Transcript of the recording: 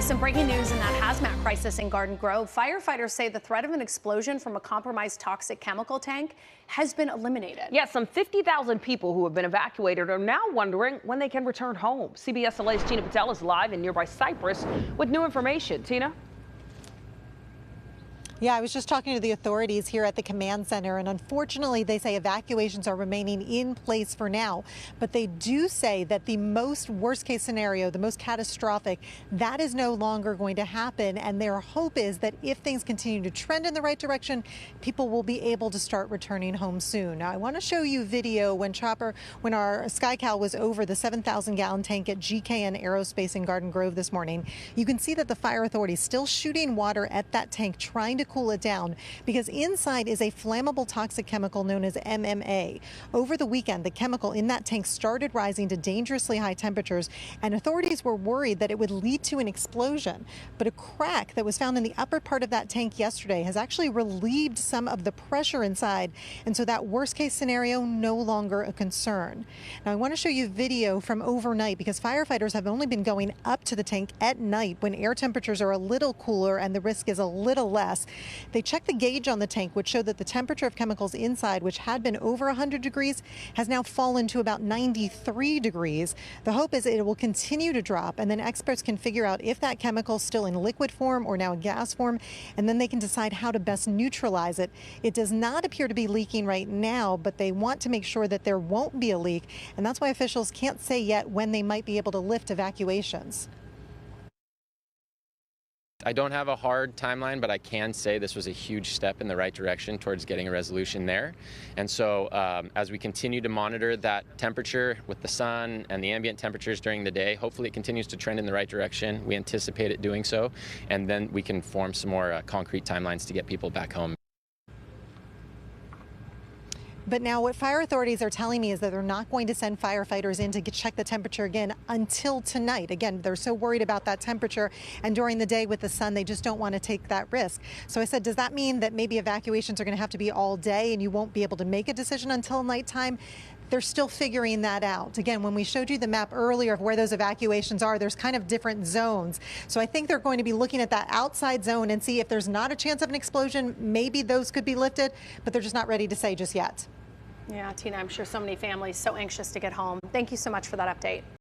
Some breaking news in that hazmat crisis in Garden Grove. Firefighters say the threat of an explosion from a compromised toxic chemical tank has been eliminated. Yes, some 50,000 people who have been evacuated are now wondering when they can return home. CBS LA's Tina Patel is live in nearby Cypress with new information. Tina? Yeah, I was just talking to the authorities here at the command center, and unfortunately, they say evacuations are remaining in place for now. But they do say that the worst case scenario, the most catastrophic, that is no longer going to happen. And their hope is that if things continue to trend in the right direction, people will be able to start returning home soon. Now, I want to show you video when our SkyCal was over the 7,000-gallon tank at GKN Aerospace in Garden Grove this morning. You can see that the fire authorities still shooting water at that tank, trying to cool it down, because inside is a flammable toxic chemical known as MMA. Over the weekend, the chemical in that tank started rising to dangerously high temperatures, and authorities were worried that it would lead to an explosion. But a crack that was found in the upper part of that tank yesterday has actually relieved some of the pressure inside, and so that worst case scenario no longer a concern. Now, I want to show you video from overnight, because firefighters have only been going up to the tank at night when air temperatures are a little cooler and the risk is a little less. They checked the gauge on the tank, which showed that the temperature of chemicals inside, which had been over 100 degrees, has now fallen to about 93 degrees. The hope is it will continue to drop, and then experts can figure out if that chemical is still in liquid form or now a gas form, and then they can decide how to best neutralize it. It does not appear to be leaking right now, but they want to make sure that there won't be a leak, and that's why officials can't say yet when they might be able to lift evacuations. I don't have a hard timeline, but I can say this was a huge step in the right direction towards getting a resolution there. And so as we continue to monitor that temperature with the sun and the ambient temperatures during the day, hopefully it continues to trend in the right direction. We anticipate it doing so, and then we can form some more concrete timelines to get people back home. But now what fire authorities are telling me is that they're not going to send firefighters in to check the temperature again until tonight. Again, they're so worried about that temperature, and during the day with the sun, they just don't want to take that risk. So I said, does that mean that maybe evacuations are going to have to be all day and you won't be able to make a decision until nighttime? They're still figuring that out. Again, when we showed you the map earlier of where those evacuations are, there's kind of different zones. So I think they're going to be looking at that outside zone and see if there's not a chance of an explosion, maybe those could be lifted, but they're just not ready to say just yet. Yeah, Tina, I'm sure so many families so anxious to get home. Thank you so much for that update.